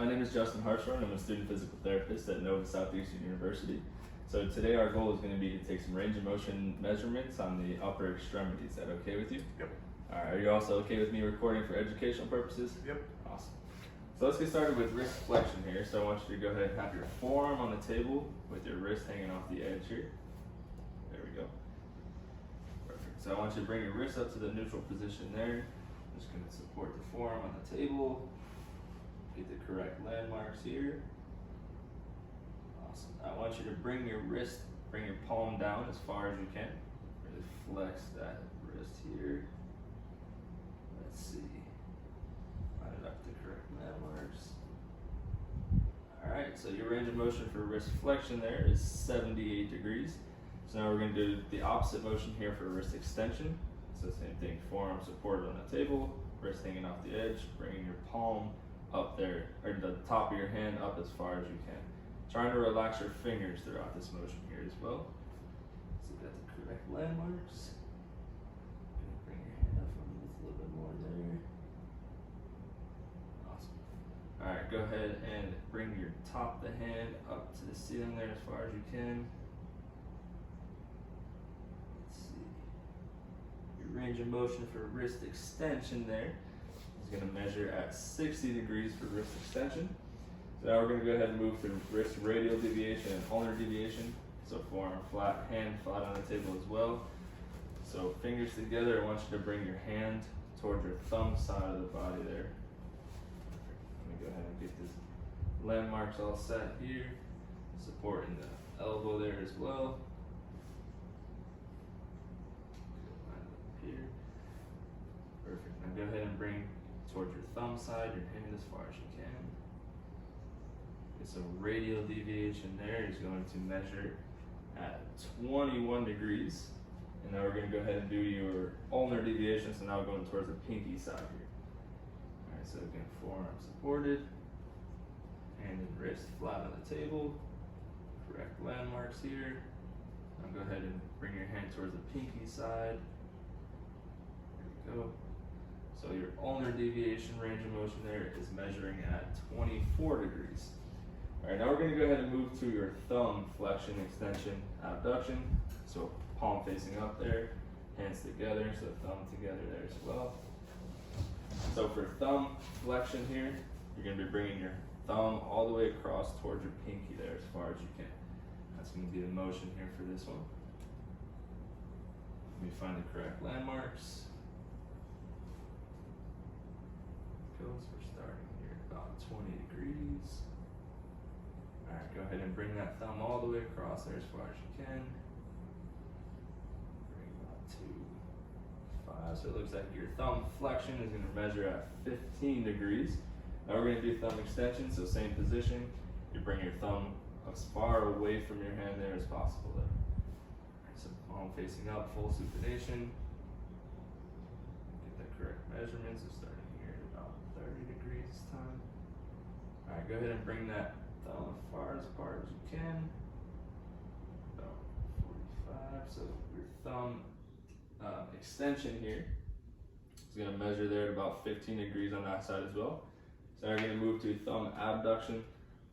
My name is Justin Hartshorn. I'm a student physical therapist at Nova Southeastern University. So today our goal is going to be to take some range of motion measurements on the upper extremities. Is that okay with you? Yep. All right, are you also okay with me recording for educational purposes? Yep. Awesome. So let's get started with wrist flexion here. So I want you to go ahead and have your forearm on the table with your wrist hanging off the edge here. There we go. Perfect. So I want you to bring your wrist up to the neutral position there. I'm just going to support the forearm on the table. Get the correct landmarks here. Awesome. I want you to bring your palm down as far as you can. Really flex that wrist here. Let's see. Line it up to the correct landmarks. Alright, so your range of motion for wrist flexion there is 78 degrees. So now we're going to do the opposite motion here for wrist extension. So same thing, forearm supported on the table, wrist hanging off the edge, bringing your palm up there, or the top of your hand up as far as you can. Trying to relax your fingers throughout this motion here as well. So we got the correct landmarks. Bring your hand up underneath a little bit more there. Awesome. Alright, go ahead and bring your top of the hand up to the ceiling there as far as you can. Let's see. Your range of motion for wrist extension there is going to measure at 60 degrees for wrist extension. So now we're going to go ahead and move to wrist radial deviation and ulnar deviation. So forearm flat, hand flat on the table as well. So fingers together, I want you to bring your hand towards your thumb side of the body there. Let me go ahead and get this landmarks all set here. Supporting the elbow there as well. Line up here. Perfect. Now go ahead and bring towards your thumb side, your hand as far as you can. Okay, so radial deviation there is going to measure at 21 degrees. And now we're going to go ahead and do your ulnar deviation, so now we're going towards the pinky side here. Alright, so again, forearm supported, hand and wrist flat on the table, correct landmarks here. Now go ahead and bring your hand towards the pinky side. There we go. So your ulnar deviation range of motion there is measuring at 24 degrees. All right, now we're going to go ahead and move to your thumb flexion, extension, abduction. So palm facing up there, hands together, so thumb together there as well. So for thumb flexion here, you're going to be bringing your thumb all the way across towards your pinky there as far as you can. That's going to be the motion here for this one. Let me find the correct landmarks. We're starting here about 20 degrees. Alright, go ahead and bring that thumb all the way across there as far as you can. Bring about 2, 5. So it looks like your thumb flexion is going to measure at 15 degrees. Now we're going to do thumb extension, so same position. You bring your thumb as far away from your hand there as possible there. Alright, so palm facing up, full supination. Get the correct measurements. So starting here at about 30 degrees this time. Alright, go ahead and bring that thumb as far as you can. About 45. So your thumb extension here is going to measure there at about 15 degrees on that side as well. So now we're going to move to thumb abduction.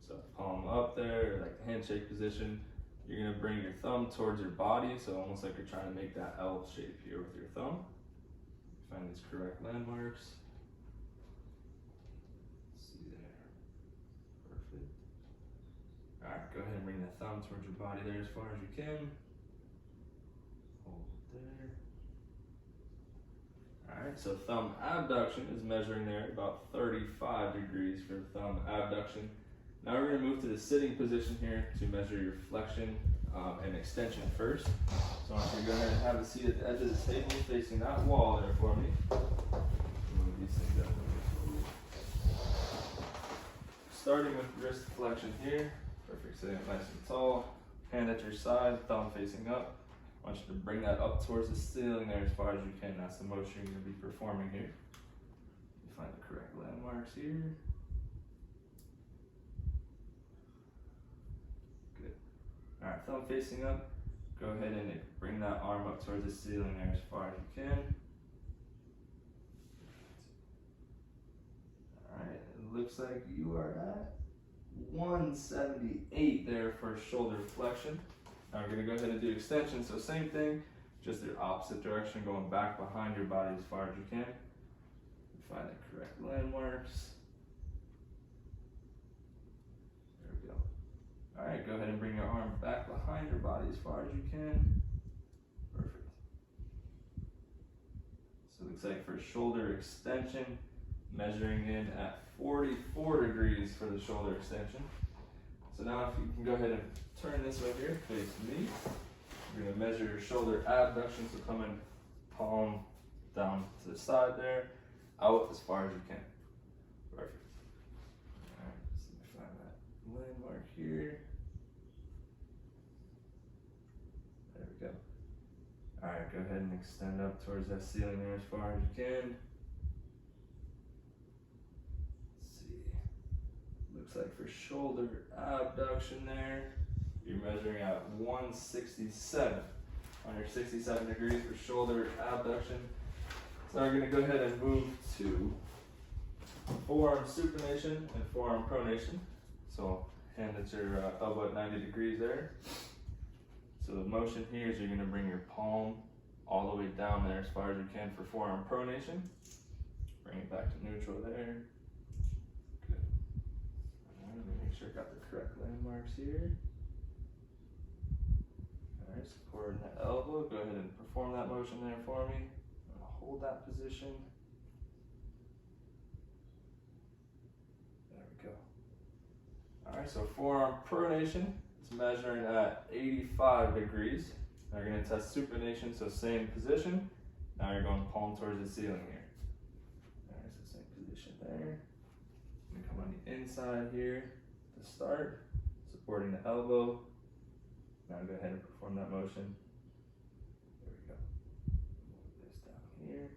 So palm up there, like the handshake position. You're going to bring your thumb towards your body, so almost like you're trying to make that L shape here with your thumb. Find these correct landmarks. See there. Perfect. Alright, go ahead and bring that thumb towards your body there as far as you can. Hold it there. Alright, so thumb abduction is measuring there at about 35 degrees for thumb abduction. Now we're going to move to the sitting position here to measure your flexion and extension first. So I want you to go ahead and have a seat at the edge of the table facing that wall there for me. Move these things up. Starting with wrist flexion here. Perfect, sitting up nice and tall. Hand at your side, thumb facing up. I want you to bring that up towards the ceiling there as far as you can. That's the motion you're going to be performing here. You find the correct landmarks here. Good. Alright, thumb facing up. Go ahead and bring that arm up towards the ceiling there as far as you can. Alright, looks like you are at 178 there for shoulder flexion. Now we're gonna go ahead and do extension, so same thing, just the opposite direction, going back behind your body as far as you can. Find the correct landmarks. There we go. Alright, go ahead and bring your arm back behind your body as far as you can. Perfect. So it looks like for shoulder extension, measuring in at 44 degrees for the shoulder extension. So now if you can go ahead and turn this way here, face me. We're going to measure your shoulder abduction, so come in palm down to the side there, out as far as you can. Perfect. Alright, so let me find that landmark here. There we go. Alright, go ahead and extend up towards that ceiling there as far as you can. Looks like for shoulder abduction there, you're measuring at 167 on your 67 degrees for shoulder abduction. So we're going to go ahead and move to forearm supination and forearm pronation. So hand at your elbow at 90 degrees there. So the motion here is you're going to bring your palm all the way down there as far as you can for forearm pronation. Bring it back to neutral there. Make sure I got the correct landmarks here. Alright, supporting the elbow. Go ahead and perform that motion there for me. I'm going to hold that position. There we go. Alright, so forearm pronation is measuring at 85 degrees. Now you're going to test supination, so same position. Now you're going palm towards the ceiling here. Alright, so same position there. I'm going to come on the inside here. Start, supporting the elbow. Now go ahead and perform that motion. There we go. Move this down here.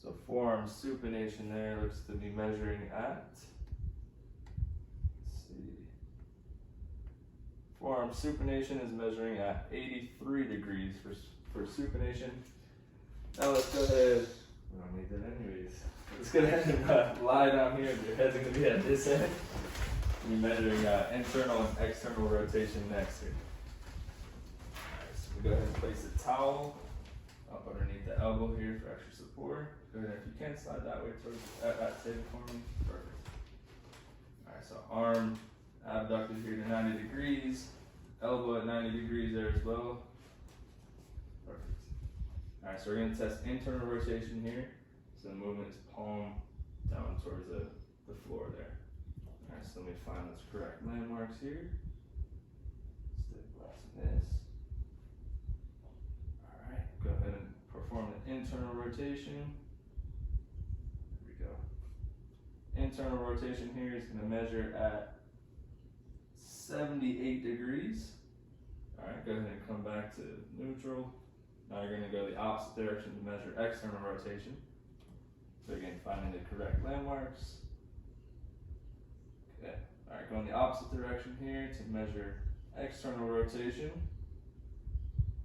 So forearm supination there looks to be measuring at, let's see. Forearm supination is measuring at 83 degrees for supination. Now let's go ahead, we don't need that anyways. Let's go ahead and lie down here. Your head's gonna be at this end. You're measuring internal and external rotation next here. Alright, so we go ahead and place the towel up underneath the elbow here for extra support. Go ahead, if you can, slide that way towards that table for me. Perfect. Alright, so arm abducted here to 90 degrees, elbow at 90 degrees there as well. Perfect. Alright, so we're going to test internal rotation here. So the movement is palm down towards the floor there. Alright, so let me find those correct landmarks here. Stabilizing this. Alright, go ahead and perform the internal rotation. There we go. Internal rotation here is going to measure at 78 degrees. Alright, go ahead and come back to neutral. Now you're going to go the opposite direction to measure external rotation. So again, finding the correct landmarks. Okay. Alright, go in the opposite direction here to measure external rotation.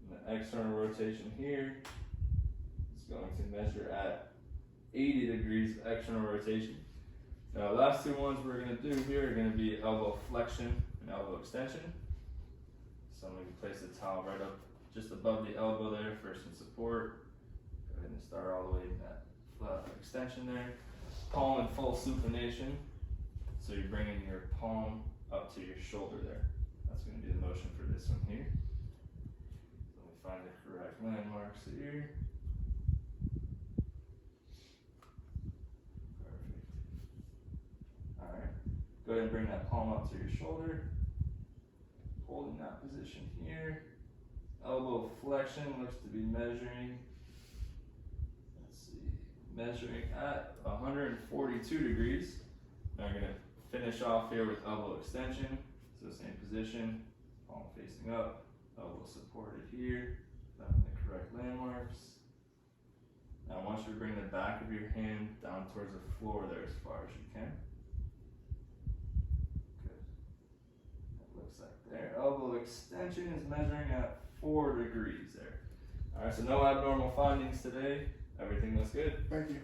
And the external rotation here is going to measure at 80 degrees of external rotation. Now, the last two ones we're going to do here are going to be elbow flexion and elbow extension. So I'm going to place the towel right up just above the elbow there for some support. Go ahead and start all the way in that extension there. Palm in full supination. So you're bringing your palm up to your shoulder there. That's going to be the motion for this one here. Let me find the correct landmarks here. Perfect. Alright. Go ahead and bring that palm up to your shoulder. Holding that position here. Elbow flexion looks to be measuring, let's see, measuring at 142 degrees. Now we're going to finish off here with elbow extension. So same position, palm facing up, elbow supported here, found the correct landmarks. Now I want you to bring the back of your hand down towards the floor there as far as you can. Good. That looks like there. Elbow extension is measuring at 4 degrees there. Alright, so no abnormal findings today. Everything looks good. Thank you.